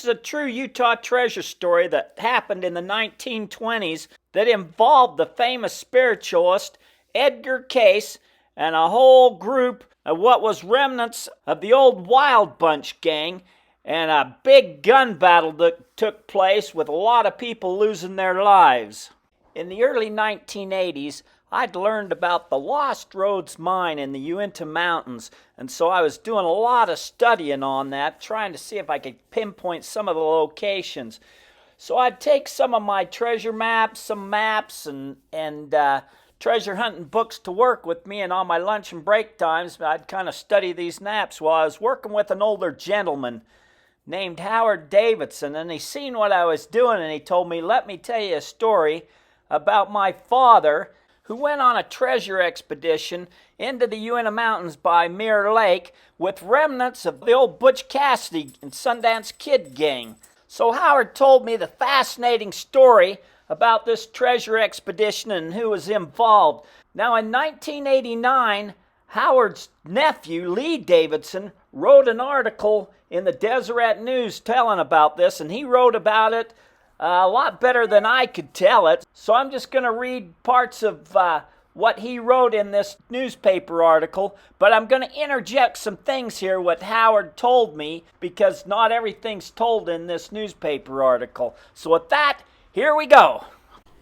is a true Utah treasure story that happened in the 1920s that involved the famous spiritualist Edgar Cayce and a whole group of what was remnants of the old Wild Bunch gang, and a big gun battle that took place with a lot of people losing their lives. In the early 1980s, I'd learned about the Lost Rhoades mine in the Uinta Mountains, and so I was doing a lot of studying on that, trying to see if I could pinpoint some of the locations. So I'd take some of my treasure maps, some maps, and treasure hunting books to work with me, and on my lunch and break times, I'd kind of study these maps while I was working with an older gentleman named Howard Davidson, and he seen what I was doing, and he told me, let me tell you a story about my father, who went on a treasure expedition into the Uinta Mountains by Mirror Lake with remnants of the old Butch Cassidy and Sundance Kid gang. So Howard told me the fascinating story about this treasure expedition and who was involved. Now, in 1989, Howard's nephew, Lee Davidson, wrote an article in the Deseret News telling about this, and he wrote about it a lot better than I could tell it. So I'm just going to read parts of what he wrote in this newspaper article, but I'm going to interject some things here what Howard told me, because not everything's told in this newspaper article. So with that, here we go.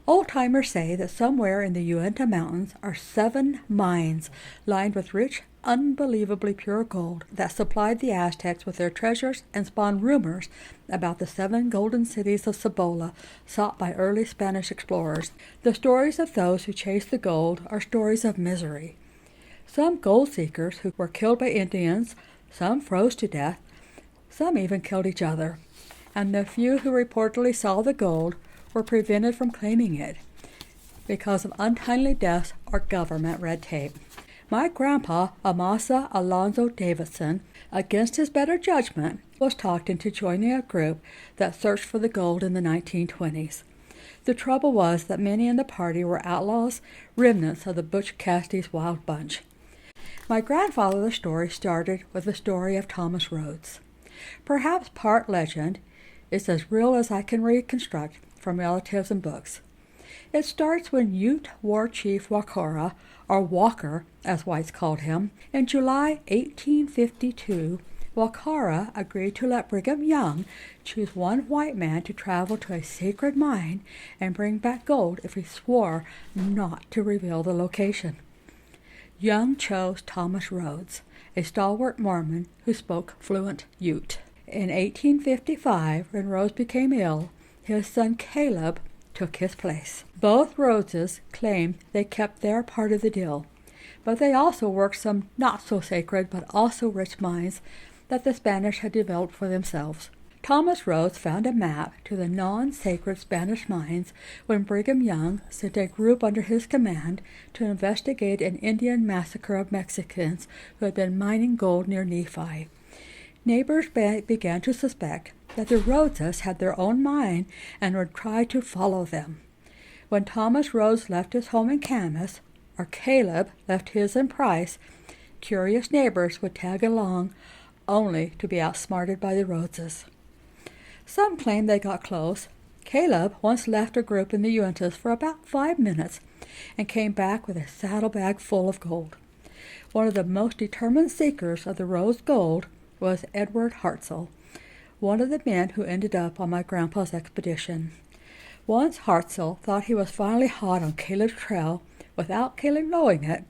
Old-timers say that somewhere in the Uinta Mountains are 7 mines lined with rich, unbelievably pure gold that supplied the Aztecs with their treasures and spawned rumors about the 7 golden cities of Cibola sought by early Spanish explorers. The stories of those who chased the gold are stories of misery. Some gold seekers who were killed by Indians, some froze to death, some even killed each other, and the few who reportedly saw the gold were prevented from claiming it because of untimely deaths or government red tape. My grandpa, Amasa Davidson, against his better judgment, was talked into joining a group that searched for the gold in the 1920s. The trouble was that many in the party were outlaws, remnants of the Butch Cassidy's Wild Bunch. My grandfather's story started with the story of Thomas Rhodes. Perhaps part legend, it's as real as I can reconstruct from relatives and books. It starts when Ute War Chief Wakora, or Walker, as whites called him, in July 1852, Wakara agreed to let Brigham Young choose one white man to travel to a sacred mine and bring back gold if he swore not to reveal the location. Young chose Thomas Rhodes, a stalwart Mormon who spoke fluent Ute. In 1855, when Rhodes became ill, his son Caleb took his place. Both Rhoadeses claimed they kept their part of the deal, but they also worked some not-so-sacred but also rich mines that the Spanish had developed for themselves. Thomas Rhodes found a map to the non-sacred Spanish mines when Brigham Young sent a group under his command to investigate an Indian massacre of Mexicans who had been mining gold near Nephi. Neighbors began to suspect that the Rhoadeses had their own mine and would try to follow them. When Thomas Rhodes left his home in Camas, or Caleb left his in Price, curious neighbors would tag along, only to be outsmarted by the Rhoadeses. Some claim they got close. Caleb once left a group in the Uintas for about 5 minutes and came back with a saddlebag full of gold. One of the most determined seekers of the Rhoades gold was Edward Hartzell, one of the men who ended up on my grandpa's expedition. Once Hartzell thought he was finally hot on Caleb's trail without Caleb knowing it,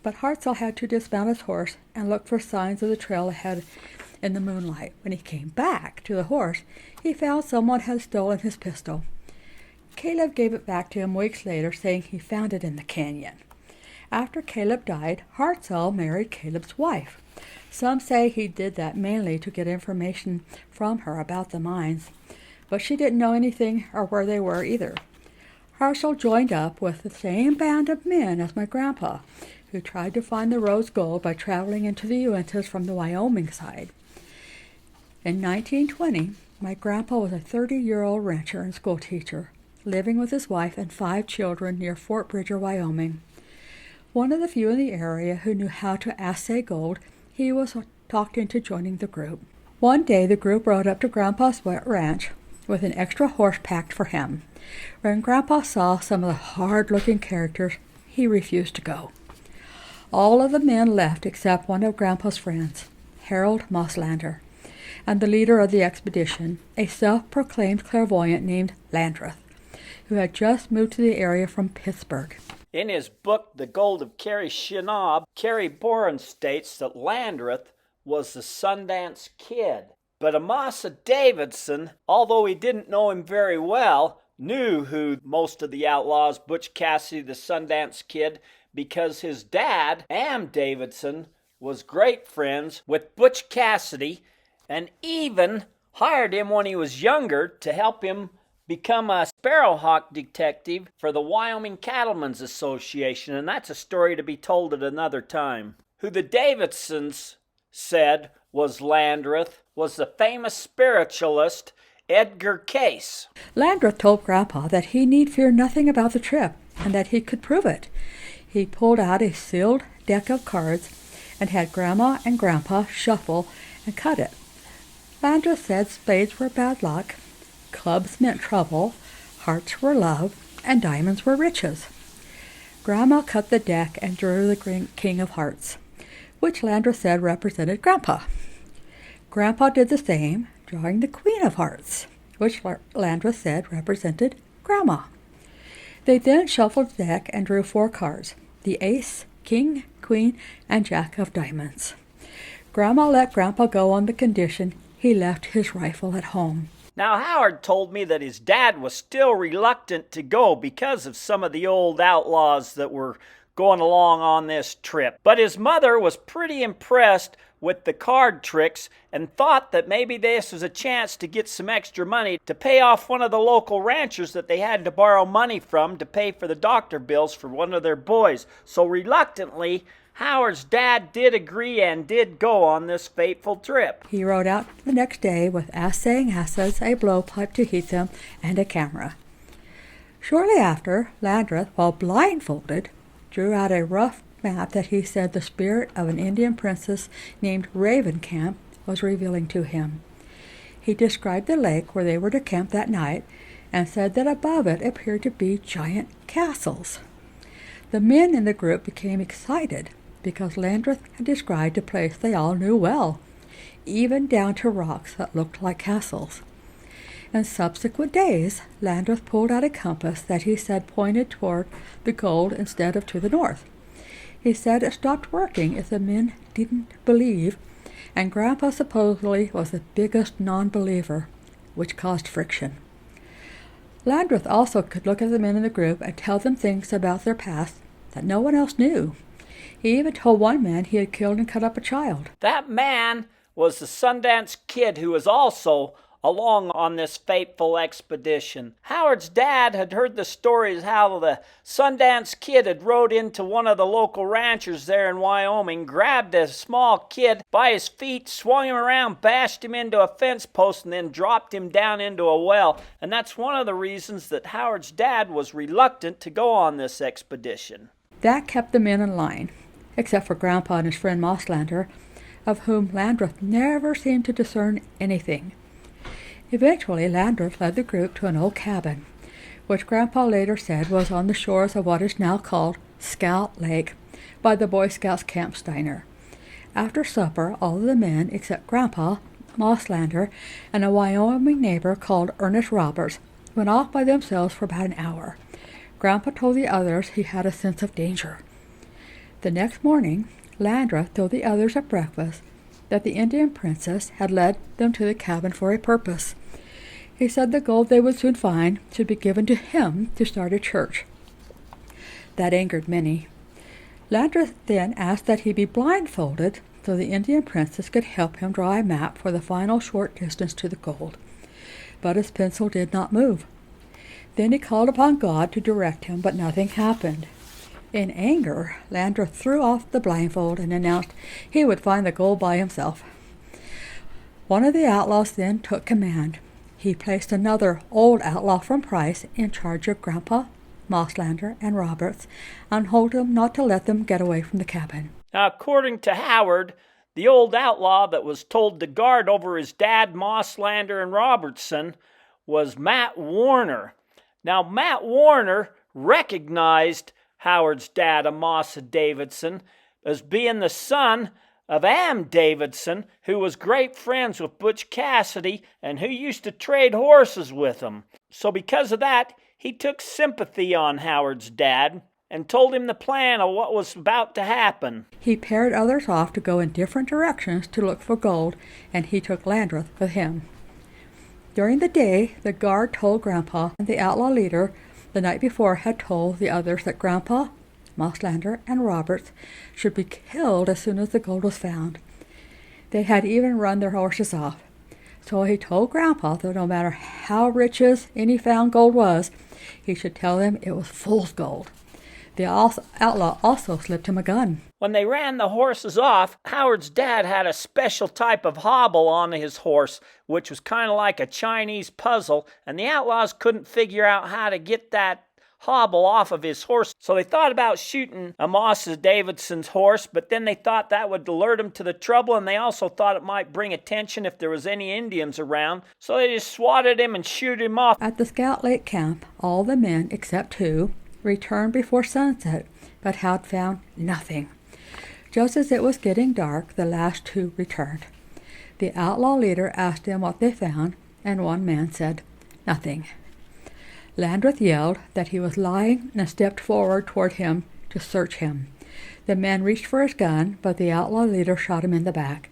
but Hartzell had to dismount his horse and look for signs of the trail ahead in the moonlight. When he came back to the horse, he found someone had stolen his pistol. Caleb gave it back to him weeks later, saying he found it in the canyon. After Caleb died, Hartzell married Caleb's wife. Some say he did that mainly to get information from her about the mines, but she didn't know anything or where they were either. Hartzell joined up with the same band of men as my grandpa, who tried to find the Rhoades gold by traveling into the Uintas from the Wyoming side. In 1920, my grandpa was a 30-year-old rancher and schoolteacher, living with his wife and 5 children near Fort Bridger, Wyoming. One of the few in the area who knew how to assay gold, he was talked into joining the group. One day the group rode up to Grandpa's ranch with an extra horse packed for him. When Grandpa saw some of the hard-looking characters, he refused to go. All of the men left except one of Grandpa's friends, Harold Mosslander, and the leader of the expedition, a self-proclaimed clairvoyant named Landreth, who had just moved to the area from Pittsburgh. In his book, The Gold of Carrie Shinob, Carrie Boren states that Landreth was the Sundance Kid. But Amasa Davidson, although he didn't know him very well, knew who most of the outlaws, Butch Cassidy, the Sundance Kid, because his dad, Am Davidson, was great friends with Butch Cassidy and even hired him when he was younger to help him become a sparrowhawk detective for the Wyoming Cattlemen's Association, and that's a story to be told at another time. Who the Davidsons said was Landreth was the famous spiritualist Edgar Cayce. Landreth told Grandpa that he need fear nothing about the trip and that he could prove it. He pulled out a sealed deck of cards and had Grandma and Grandpa shuffle and cut it. Landreth said spades were bad luck, clubs meant trouble, hearts were love, and diamonds were riches. Grandma cut the deck and drew the King of Hearts, which Landreth said represented Grandpa. Grandpa did the same, drawing the Queen of Hearts, which Landreth said represented Grandma. They then shuffled the deck and drew 4 cards, the Ace, King, Queen, and Jack of Diamonds. Grandma let Grandpa go on the condition he left his rifle at home. Now, Howard told me that his dad was still reluctant to go because of some of the old outlaws that were going along on this trip. But his mother was pretty impressed with the card tricks and thought that maybe this was a chance to get some extra money to pay off one of the local ranchers that they had to borrow money from to pay for the doctor bills for one of their boys. So reluctantly, Howard's dad did agree and did go on this fateful trip. He rode out the next day with assaying acids, a blowpipe to heat them, and a camera. Shortly after, Landreth, while blindfolded, drew out a rough map that he said the spirit of an Indian princess named Raven Camp was revealing to him. He described the lake where they were to camp that night and said that above it appeared to be giant castles. The men in the group became excited because Landreth had described a place they all knew well, even down to rocks that looked like castles. In subsequent days, Landreth pulled out a compass that he said pointed toward the gold instead of to the north. He said it stopped working if the men didn't believe, and Grandpa supposedly was the biggest non-believer, which caused friction. Landreth also could look at the men in the group and tell them things about their past that no one else knew. He even told one man he had killed and cut up a child. That man was the Sundance Kid, who was also along on this fateful expedition. Howard's dad had heard the stories how the Sundance Kid had rode into one of the local ranchers there in Wyoming, grabbed a small kid by his feet, swung him around, bashed him into a fence post, and then dropped him down into a well. And that's one of the reasons that Howard's dad was reluctant to go on this expedition. That kept the men in line, except for Grandpa and his friend Mosslander, of whom Landreth never seemed to discern anything. Eventually, Landreth led the group to an old cabin, which Grandpa later said was on the shores of what is now called Scout Lake by the Boy Scouts Camp Steiner. After supper, all of the men, except Grandpa, Mosslander, and a Wyoming neighbor called Ernest Roberts, went off by themselves for about an hour. Grandpa told the others he had a sense of danger. The next morning, Landreth told the others at breakfast that the Indian princess had led them to the cabin for a purpose. He said the gold they would soon find should be given to him to start a church. That angered many. Landreth then asked that he be blindfolded so the Indian princess could help him draw a map for the final short distance to the gold. But his pencil did not move. Then he called upon God to direct him, but nothing happened. In anger, Landreth threw off the blindfold and announced he would find the gold by himself. One of the outlaws then took command. He placed another old outlaw from Price in charge of Grandpa, Mosslander, and Roberts, and told him not to let them get away from the cabin. Now, according to Howard, The old outlaw that was told to guard over his dad, Mosslander, and Robertson was Matt Warner. Now, Matt Warner recognized Howard's dad, Amasa Davidson, as being the son of Am Davidson, who was great friends with Butch Cassidy and who used to trade horses with him. So because of that, he took sympathy on Howard's dad and told him the plan of what was about to happen. He paired others off to go in different directions to look for gold, and he took Landreth with him. During the day, the guard told Grandpa and the outlaw leader the night before had told the others that Grandpa, Mosslander, and Roberts should be killed as soon as the gold was found. They had even run their horses off. So he told Grandpa that no matter how rich any found gold was, he should tell them it was fool's gold. The outlaw also slipped him a gun. When they ran the horses off, Howard's dad had a special type of hobble on his horse, which was kind of like a Chinese puzzle, and the outlaws couldn't figure out how to get that hobble off of his horse. So they thought about shooting Amasa Davidson's horse, but then they thought that would alert him to the trouble, and they also thought it might bring attention if there was any Indians around. So they just swatted him and shoot him off. At the Scout Lake camp, all the men, except 2, returned before sunset, but had found nothing. Just as it was getting dark, the last 2 returned. The outlaw leader asked them what they found, and one man said, "Nothing." Landreth yelled that he was lying and stepped forward toward him to search him. The man reached for his gun, but the outlaw leader shot him in the back.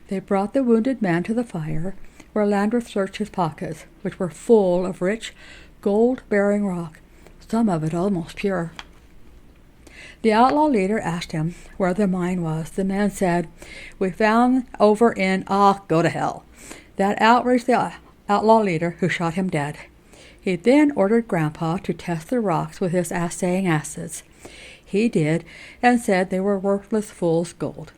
They brought the wounded man to the fire, where Landreth searched his pockets, which were full of rich, gold-bearing rock, some of it almost pure. The outlaw leader asked him where the mine was. The man said, "We found over in, go to hell." That outraged the outlaw leader, who shot him dead. He then ordered Grandpa to test the rocks with his assaying acids. He did, and said they were worthless fool's gold.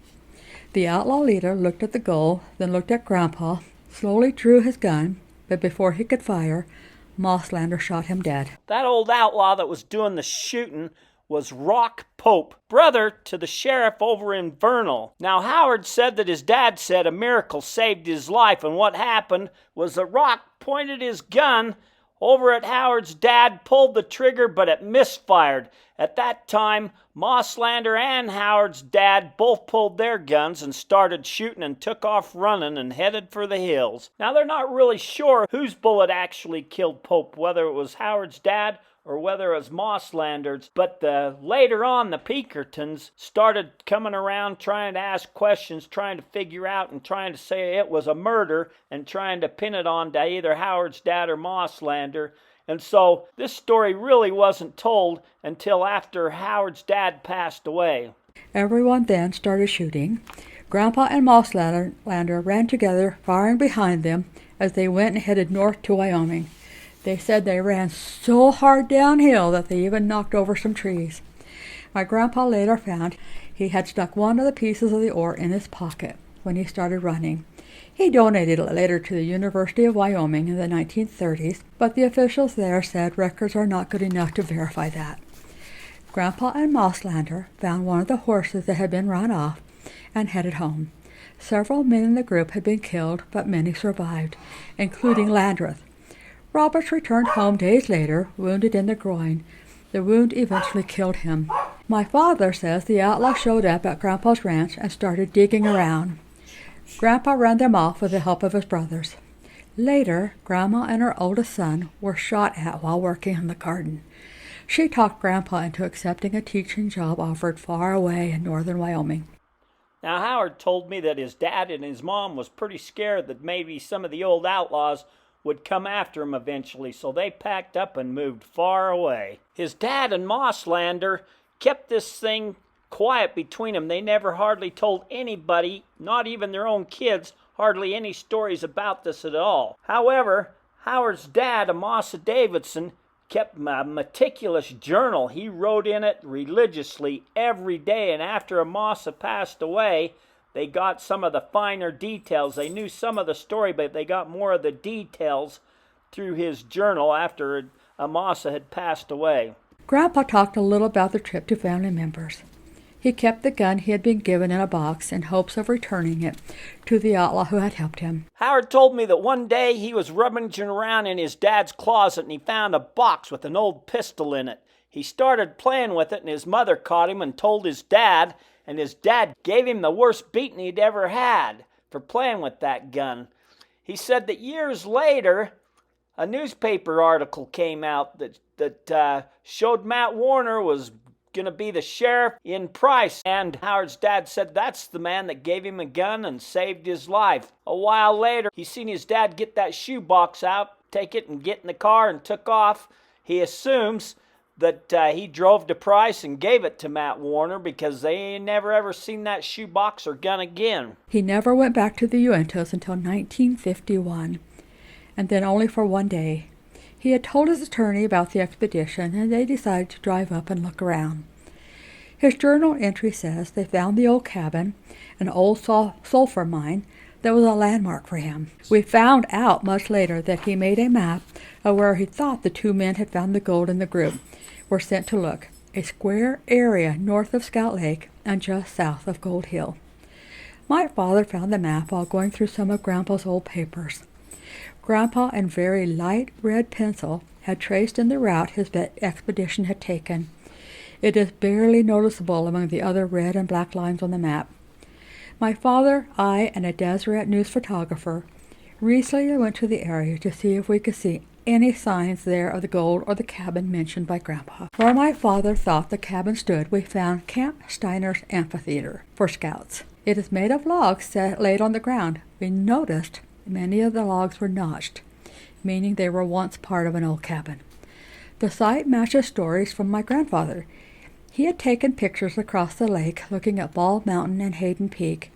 The outlaw leader looked at the gold, then looked at Grandpa, slowly drew his gun, but before he could fire, Mosslander shot him dead. That old outlaw that was doing the shooting was Rock Pope, brother to the sheriff over in Vernal. Now, Howard said that his dad said a miracle saved his life, and what happened was that Rock pointed his gun over at Howard's dad, pulled the trigger, but it misfired. At that time, Mosslander and Howard's dad both pulled their guns and started shooting and took off running and headed for the hills. Now, they're not really sure whose bullet actually killed Pope, whether it was Howard's dad or whether it was Mosslander's, but later on the Pinkertons started coming around trying to ask questions, trying to figure out and trying to say it was a murder and trying to pin it on to either Howard's dad or Mosslander. And so this story really wasn't told until after Howard's dad passed away. Everyone then started shooting. Grandpa and Mosslander ran together, firing behind them as they went and headed north to Wyoming. They said they ran so hard downhill that they even knocked over some trees. My grandpa later found he had stuck one of the pieces of the ore in his pocket when he started running. He donated it later to the University of Wyoming in the 1930s, but the officials there said records are not good enough to verify that. Grandpa and Mosslander found one of the horses that had been run off and headed home. Several men in the group had been killed, but many survived, including Landreth. Roberts returned home days later, wounded in the groin. The wound eventually killed him. My father says the outlaw showed up at Grandpa's ranch and started digging around. Grandpa ran them off with the help of his brothers. Later, Grandma and her oldest son were shot at while working in the garden. She talked Grandpa into accepting a teaching job offered far away in northern Wyoming. Now, Howard told me that his dad and his mom was pretty scared that maybe some of the old outlaws would come after him eventually, so they packed up and moved far away. His dad and Mosslander kept this thing quiet between them. They never hardly told anybody, not even their own kids, hardly any stories about this at all. However, Howard's dad, Amasa Davidson, kept a meticulous journal. He wrote in it religiously every day, and after Amasa passed away, they got some of the finer details. They knew some of the story, but they got more of the details through his journal after Amasa had passed away. Grandpa talked a little about the trip to family members. He kept the gun he had been given in a box in hopes of returning it to the outlaw who had helped him. Howard told me that one day he was rummaging around in his dad's closet and he found a box with an old pistol in it. He started playing with it and his mother caught him and told his dad, and his dad gave him the worst beating he'd ever had for playing with that gun. He said that years later, a newspaper article came out that showed Matt Warner was going to be the sheriff in Price, and Howard's dad said that's the man that gave him a gun and saved his life. A while later, he seen his dad get that shoebox out, take it and get in the car and took off. He assumes that he drove to Price and gave it to Matt Warner because they ain't never ever seen that shoebox or gun again. He never went back to the Uintas until 1951, and then only for one day. He had told his attorney about the expedition, and they decided to drive up and look around. His journal entry says they found the old cabin, an old sulfur mine that was a landmark for him. We found out much later that he made a map of where he thought the two men had found the gold in the group were sent to look, a square area north of Scout Lake and just south of Gold Hill. My father found the map while going through some of Grandpa's old papers. Grandpa, in very light red pencil, had traced in the route his expedition had taken. It is barely noticeable among the other red and black lines on the map. My father, I, and a Deseret News photographer recently went to the area to see if we could see any signs there of the gold or the cabin mentioned by Grandpa. Where my father thought the cabin stood, we found Camp Steiner's amphitheater for scouts. It is made of logs laid on the ground. We noticed many of the logs were notched, meaning they were once part of an old cabin. The site matches stories from my grandfather. He had taken pictures across the lake looking at Bald Mountain and Hayden Peak,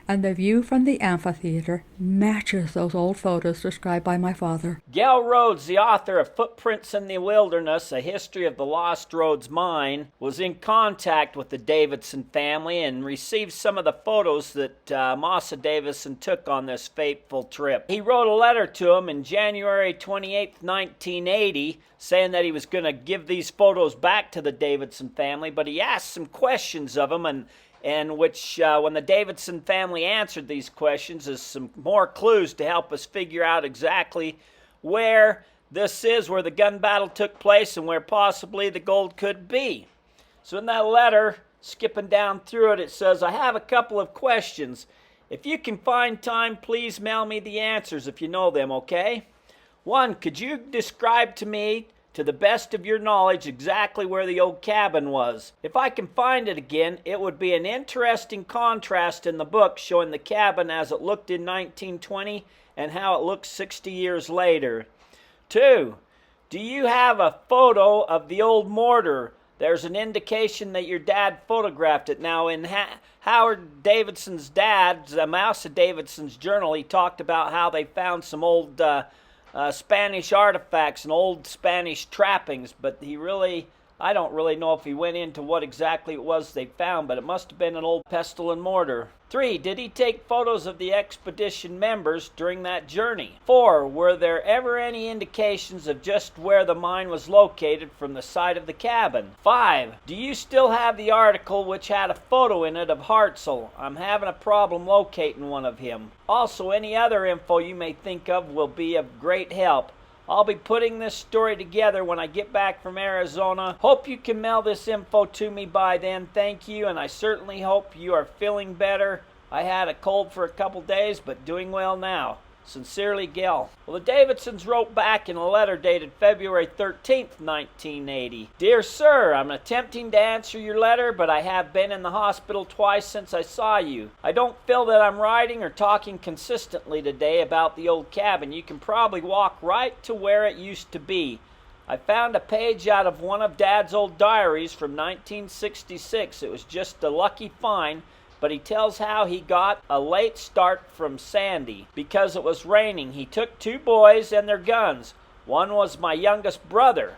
and the view from the amphitheater matches those old photos described by my father. Gail Rhoades, the author of Footprints in the Wilderness, A History of the Lost Rhoades Mine, was in contact with the Davidson family and received some of the photos that Amasa Davidson took on this fateful trip. He wrote a letter to him in January 28, 1980, saying that he was going to give these photos back to the Davidson family, but he asked some questions of them, and which, when the Davidson family answered these questions, is some more clues to help us figure out exactly where this is, where the gun battle took place, and where possibly the gold could be. So in that letter, skipping down through it, it says, I have a couple of questions. If you can find time, please mail me the answers if you know them, okay? 1, could you describe to me, to the best of your knowledge, exactly where the old cabin was? If I can find it again, it would be an interesting contrast in the book showing the cabin as it looked in 1920 and how it looks 60 years later. 2, do you have a photo of the old mortar? There's an indication that your dad photographed it. Now, in Howard Davidson's dad's, Amasa Davidson's journal, he talked about how they found some old Spanish artifacts and old Spanish trappings, but I don't really know if he went into what exactly it was they found, but it must have been an old pestle and mortar. 3, did he take photos of the expedition members during that journey? 4, were there ever any indications of just where the mine was located from the site of the cabin? 5, do you still have the article which had a photo in it of Hartzell? I'm having a problem locating one of him. Also, any other info you may think of will be of great help. I'll be putting this story together when I get back from Arizona. Hope you can mail this info to me by then. Thank you, and I certainly hope you are feeling better. I had a cold for a couple days, but doing well now. Sincerely, Gail. Well, the Davidsons wrote back in a letter dated February 13th, 1980. Dear Sir, I'm attempting to answer your letter, but I have been in the hospital twice since I saw you. I don't feel that I'm writing or talking consistently today about the old cabin. You can probably walk right to where it used to be. I found a page out of one of Dad's old diaries from 1966. It was just a lucky find, but he tells how he got a late start from Sandy. Because it was raining, he took 2 boys and their guns. One was my youngest brother,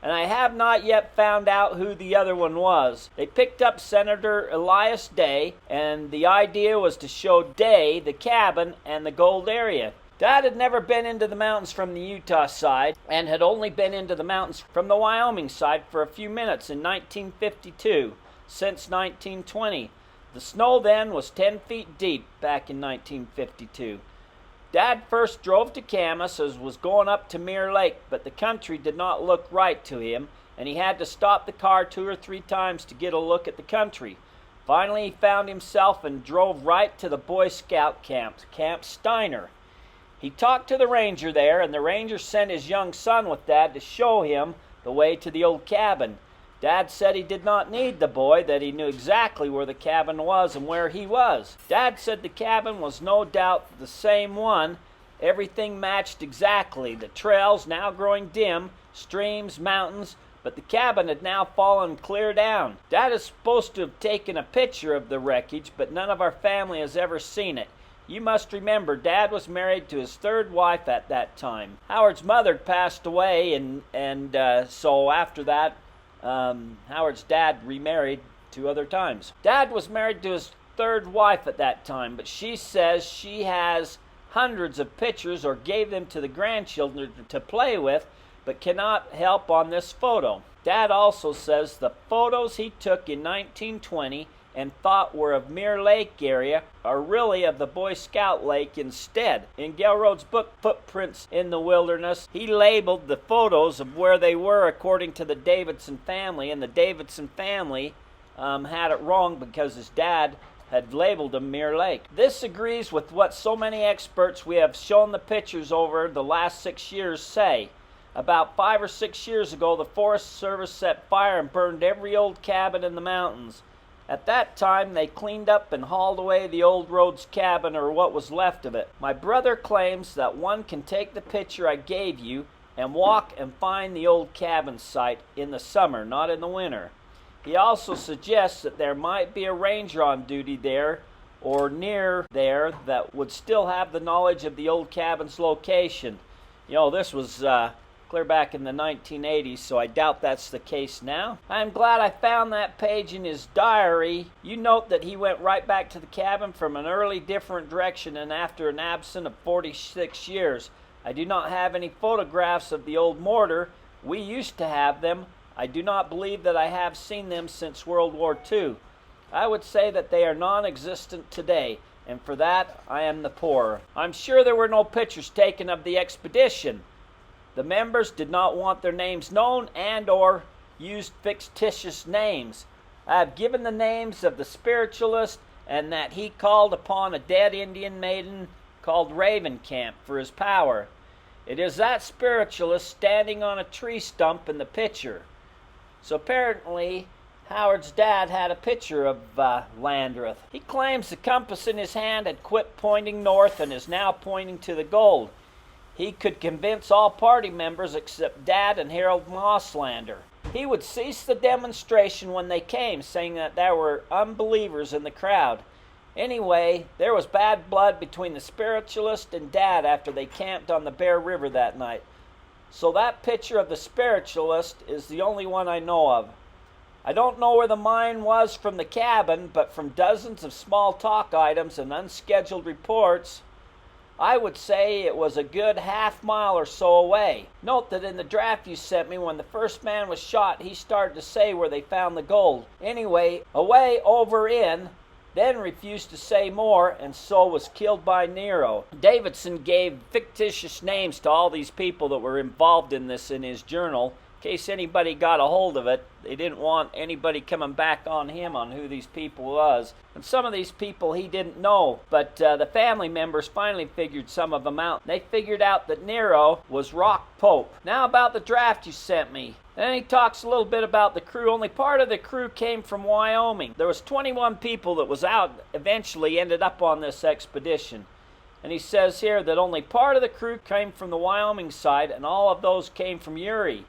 and I have not yet found out who the other one was. They picked up Senator Elias Day, and the idea was to show Day the cabin and the gold area. Dad had never been into the mountains from the Utah side, and had only been into the mountains from the Wyoming side for a few minutes in 1952. since 1920. The snow then was 10 feet deep back in 1952. Dad first drove to Camas as was going up to Mirror Lake, but the country did not look right to him, and he had to stop the car 2 or 3 times to get a look at the country. Finally, he found himself and drove right to the Boy Scout camp, Camp Steiner. He talked to the ranger there, and the ranger sent his young son with Dad to show him the way to the old cabin. Dad said he did not need the boy, that he knew exactly where the cabin was and where he was. Dad said the cabin was no doubt the same one. Everything matched exactly. The trails now growing dim, streams, mountains, but the cabin had now fallen clear down. Dad is supposed to have taken a picture of the wreckage, but none of our family has ever seen it. You must remember, Dad was married to his 3rd wife at that time. Howard's mother passed away, and so after that, Howard's dad remarried 2 other times. Dad was married to his 3rd wife at that time, but she says she has hundreds of pictures or gave them to the grandchildren to play with, but cannot help on this photo. Dad also says the photos he took in 1920 and thought were of Mirror Lake area are really of the Boy Scout Lake instead. In Gail Rhoades' book, Footprints in the Wilderness, he labeled the photos of where they were according to the Davidson family, and the Davidson family had it wrong because his dad had labeled them Mirror Lake. This agrees with what so many experts we have shown the pictures over the last 6 years say. About 5 or 6 years ago, the Forest Service set fire and burned every old cabin in the mountains. At that time, they cleaned up and hauled away the old Rhoades cabin, or what was left of it. My brother claims that one can take the picture I gave you and walk and find the old cabin site in the summer, not in the winter. He also suggests that there might be a ranger on duty there or near there that would still have the knowledge of the old cabin's location. You know, this was clear back in the 1980s, so I doubt that's the case now. I'm glad I found that page in his diary. You note that he went right back to the cabin from an early different direction and after an absence of 46 years. I do not have any photographs of the old mortar. We used to have them. I do not believe that I have seen them since World War II. I would say that they are non-existent today, and for that I am the poorer. I'm sure there were no pictures taken of the expedition. The members did not want their names known and or used fictitious names. I have given the names of the spiritualist and that he called upon a dead Indian maiden called Raven Camp for his power. It is that spiritualist standing on a tree stump in the picture. So apparently Howard's dad had a picture of Landreth. He claims the compass in his hand had quit pointing north and is now pointing to the gold. He could convince all party members except Dad and Harold Mosslander. He would cease the demonstration when they came, saying that there were unbelievers in the crowd. Anyway, there was bad blood between the spiritualist and Dad after they camped on the Bear River that night. So that picture of the spiritualist is the only one I know of. I don't know where the mine was from the cabin, but from dozens of small talk items and unscheduled reports, I would say it was a good half-mile or so away. Note that in the draft you sent me, when the first man was shot, he started to say where they found the gold. Anyway, away over in, then refused to say more, and so was killed by Nero. Davidson gave fictitious names to all these people that were involved in this in his journal. In case anybody got a hold of it, they didn't want anybody coming back on him on who these people was. And some of these people he didn't know, but the family members finally figured some of them out. They figured out that Nero was Rock Pope. Now about the draft you sent me. Then he talks a little bit about the crew. Only part of the crew came from Wyoming. There was 21 people that was out, eventually ended up on this expedition. And he says here that only part of the crew came from the Wyoming side, and all of those came from Uri.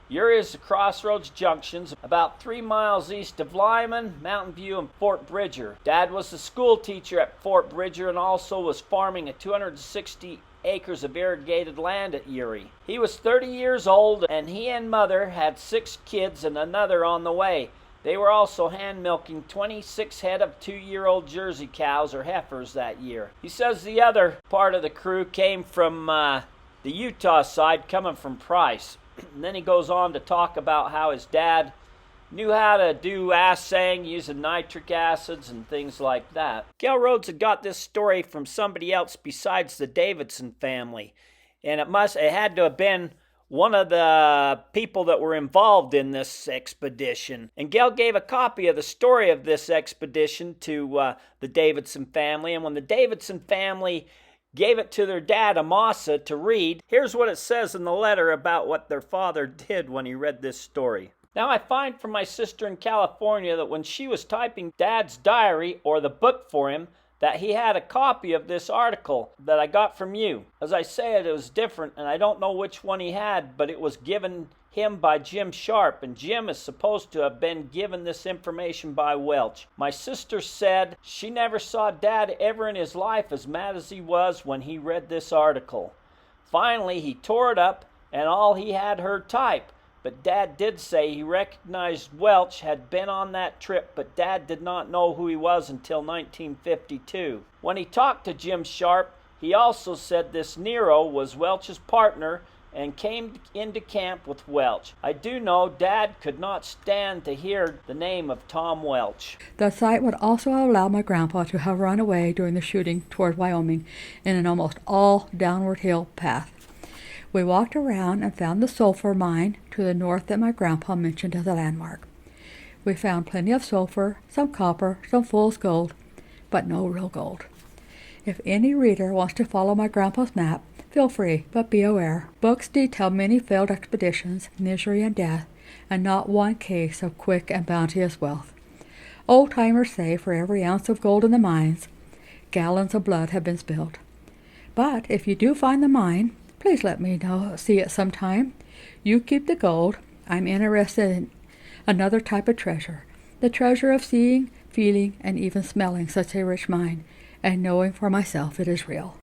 Uri is the crossroads junctions about 3 miles east of Lyman, Mountain View, and Fort Bridger. Dad was the school teacher at Fort Bridger and also was farming at 260 acres of irrigated land at Uri. He was 30 years old, and he and Mother had 6 kids and another on the way. They were also hand milking 26 head of 2-year-old Jersey cows or heifers that year. He says the other part of the crew came from the Utah side, coming from Price. And then he goes on to talk about how his dad knew how to do assaying using nitric acids and things like that. Gail Rhoades had got this story from somebody else besides the Davidson family, and it had to have been one of the people that were involved in this expedition. And Gail gave a copy of the story of this expedition to the Davidson family, and when the Davidson family gave it to their dad, Amasa, to read, here's what it says in the letter about what their father did when he read this story. Now I find from my sister in California that when she was typing Dad's diary or the book for him, that he had a copy of this article that I got from you. As I say it was different, and I don't know which one he had, but it was given him by Jim Sharp, and Jim is supposed to have been given this information by Welch. My sister said she never saw Dad ever in his life as mad as he was when he read this article. Finally, he tore it up, and all he had her type. But Dad did say he recognized Welch had been on that trip, but Dad did not know who he was until 1952. When he talked to Jim Sharp, he also said this Nero was Welch's partner and came into camp with Welch. I do know Dad could not stand to hear the name of Tom Welch. The site would also allow my grandpa to have run away during the shooting toward Wyoming in an almost all downward hill path. We walked around and found the sulfur mine to the north that my grandpa mentioned as a landmark. We found plenty of sulfur, some copper, some fool's gold, but no real gold. If any reader wants to follow my grandpa's map, feel free, but be aware. Books detail many failed expeditions, misery and death, and not one case of quick and bounteous wealth. Old-timers say for every ounce of gold in the mines, gallons of blood have been spilled. But if you do find the mine, please let me see it sometime. You keep the gold. I'm interested in another type of treasure, the treasure of seeing, feeling, and even smelling such a rich mine, and knowing for myself it is real.